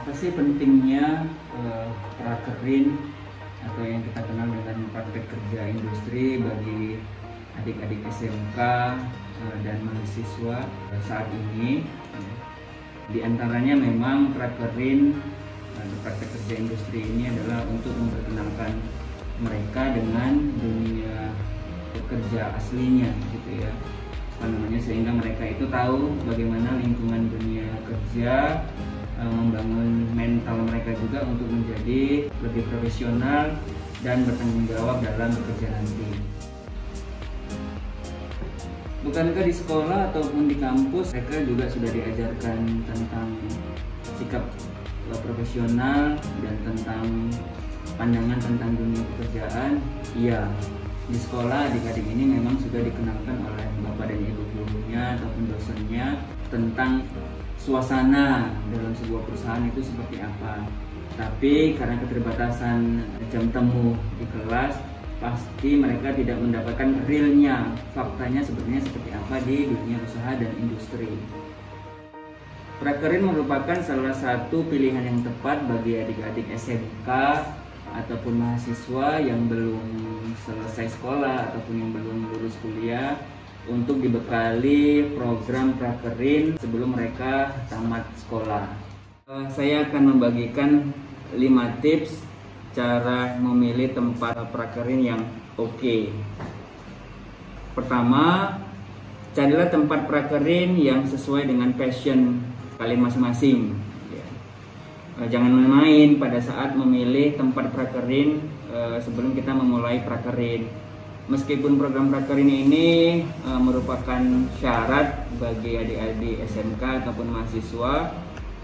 Apa sih pentingnya prakerin atau yang kita kenal dengan praktek kerja industri bagi adik-adik SMK dan mahasiswa saat ini? Di antaranya memang prakerin praktek kerja industri ini adalah untuk memperkenalkan mereka dengan dunia pekerja aslinya, gitu ya. Sehingga mereka itu tahu bagaimana lingkungan dunia kerja, membangun mental mereka juga untuk menjadi lebih profesional dan bertanggung jawab dalam bekerja nanti. Bukankah di sekolah ataupun di kampus mereka juga sudah diajarkan tentang sikap profesional dan tentang pandangan tentang dunia pekerjaan? Iya, di sekolah adik-adik ini memang sudah dikenalkan oleh bapak dan ibu gurunya ataupun dosennya tentang suasana dalam sebuah perusahaan itu seperti apa. Tapi karena keterbatasan jam temu di kelas, pasti mereka tidak mendapatkan realnya, faktanya sebenarnya seperti apa di dunia usaha dan industri. Prakerin merupakan salah satu pilihan yang tepat bagi adik-adik SMK ataupun mahasiswa yang belum selesai sekolah ataupun yang belum lulus kuliah untuk dibekali program prakerin sebelum mereka tamat sekolah. Saya akan membagikan 5 tips cara memilih tempat prakerin yang oke. Pertama, carilah tempat prakerin yang sesuai dengan passion kalian masing-masing. Jangan main-main pada saat memilih tempat prakerin sebelum kita memulai prakerin. Meskipun program prakerin ini merupakan syarat bagi adik-adik SMK ataupun mahasiswa,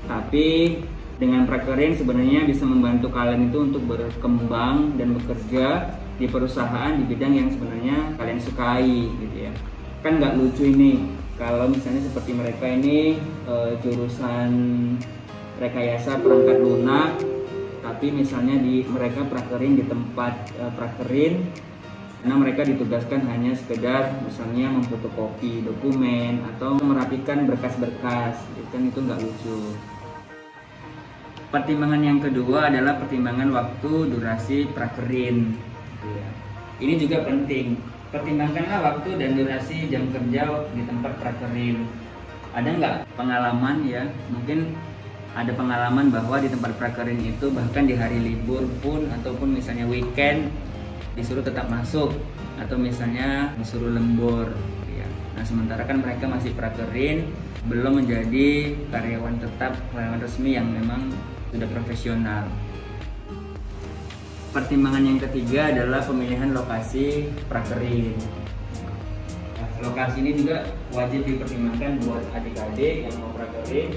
tapi dengan prakerin sebenarnya bisa membantu kalian itu untuk berkembang dan bekerja di perusahaan di bidang yang sebenarnya kalian sukai, gitu ya. Kan nggak lucu ini kalau misalnya seperti mereka ini jurusan rekayasa perangkat lunak, tapi misalnya mereka prakerin di tempat prakerin karena mereka ditugaskan hanya sekedar misalnya memfotokopi dokumen atau merapikan berkas-berkas, itu nggak lucu. Pertimbangan yang kedua adalah pertimbangan waktu durasi prakerin. Ini juga penting. Pertimbangkanlah waktu dan durasi jam kerja di tempat prakerin. Ada nggak pengalaman ya? Mungkin ada pengalaman bahwa di tempat prakerin itu bahkan di hari libur pun ataupun misalnya weekend disuruh tetap masuk atau misalnya disuruh lembur. Nah, sementara kan mereka masih prakerin, belum menjadi karyawan tetap, karyawan resmi yang memang sudah profesional. Pertimbangan yang ketiga adalah pemilihan lokasi prakerin. Nah, lokasi ini juga wajib dipertimbangkan buat adik-adik yang mau prakerin.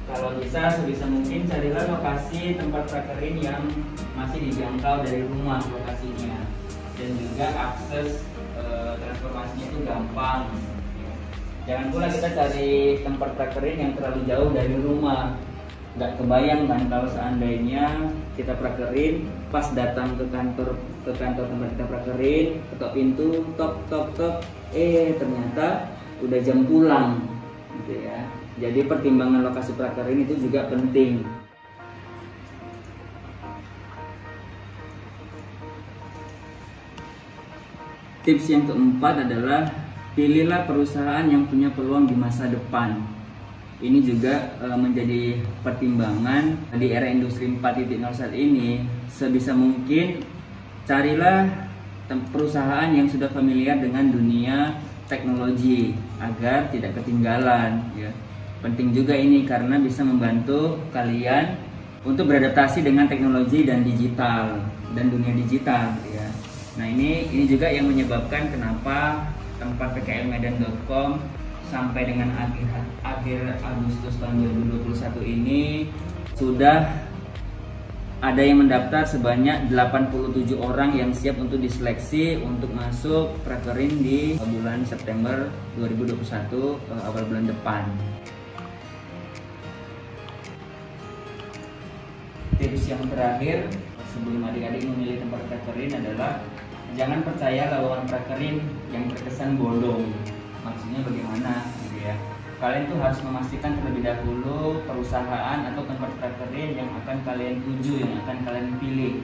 Kalau bisa sebisa mungkin carilah lokasi tempat prakerin yang masih dijangkau dari rumah lokasinya, dan juga akses transportasinya itu gampang. Jangan pula kita cari tempat prakerin yang terlalu jauh dari rumah. Nggak kebayang kan kalau seandainya kita prakerin, pas datang ke kantor tempat kita prakerin, ketok pintu, tok, ternyata udah jam pulang, gitu ya. Jadi pertimbangan lokasi prakerin itu juga penting. Tips yang keempat adalah pilihlah perusahaan yang punya peluang di masa depan. Ini juga menjadi pertimbangan di era industri 4.0 saat ini. Sebisa mungkin carilah perusahaan yang sudah familiar dengan dunia teknologi agar tidak ketinggalan, ya. Penting juga ini karena bisa membantu kalian untuk beradaptasi dengan teknologi dan digital dan dunia digital, ya. Nah, ini juga yang menyebabkan kenapa tempat pklmedan.com sampai dengan akhir Agustus tahun 2021 ini sudah ada yang mendaftar sebanyak 87 orang yang siap untuk diseleksi untuk masuk prakerin di bulan September 2021, awal bulan depan. Tips yang terakhir sebelum adik-adik memilih tempat prakerin adalah jangan percaya lowongan prakerin yang terkesan bodong. Maksudnya bagaimana gitu ya? kalian tuh harus memastikan terlebih dahulu perusahaan atau tempat prakerja yang akan kalian tuju, yang akan kalian pilih.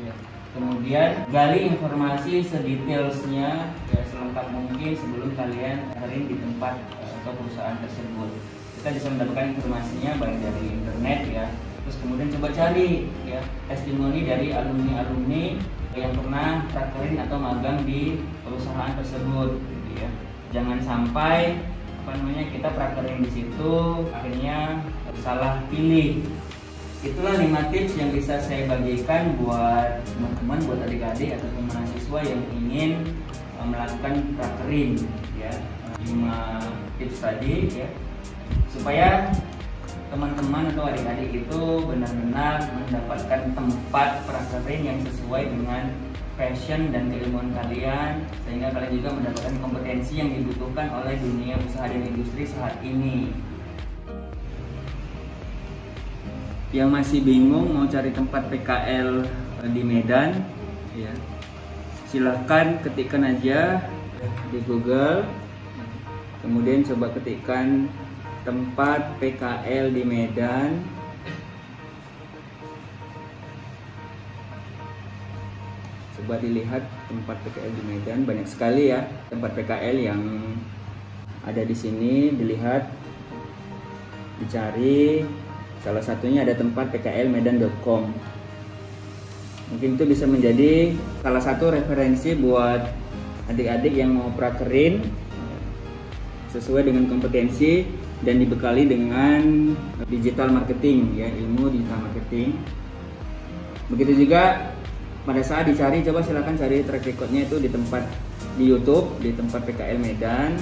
Ya. Kemudian gali informasi sedetailsnya, ya, selengkap mungkin sebelum kalian prakerja di tempat atau perusahaan tersebut. Kita bisa mendapatkan informasinya baik dari internet ya. Terus kemudian coba cari ya testimoni dari alumni-alumni yang pernah prakerja atau magang di perusahaan tersebut, gitu ya. Jangan sampai kita prakerja di situ akhirnya salah pilih. Itulah 5 tips yang bisa saya bagikan buat teman-teman, buat adik-adik ataupun mahasiswa yang ingin melakukan prakerja ya. 5 tips tadi ya, supaya teman-teman atau adik-adik itu benar-benar mendapatkan tempat prakerja yang sesuai dengan passion dan keilmuan kalian, sehingga kalian juga mendapatkan kompetensi yang dibutuhkan oleh dunia usaha dan industri saat ini. Yang masih bingung mau cari tempat PKL di Medan ya, silahkan ketikkan aja di Google, kemudian coba ketikkan tempat PKL di Medan. Coba dilihat tempat PKL di Medan, banyak sekali ya tempat PKL yang ada di sini. Dilihat, dicari, salah satunya ada tempat pklmedan.com. Mungkin itu bisa menjadi salah satu referensi buat adik-adik yang mau prakerja sesuai dengan kompetensi dan dibekali dengan digital marketing ya, ilmu digital marketing. Begitu juga pada saat dicari, coba silakan cari track recordnya itu di tempat di YouTube, di tempat PKL Medan.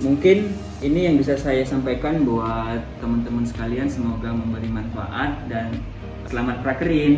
Mungkin ini yang bisa saya sampaikan buat teman-teman sekalian, semoga memberi manfaat dan selamat prakerja.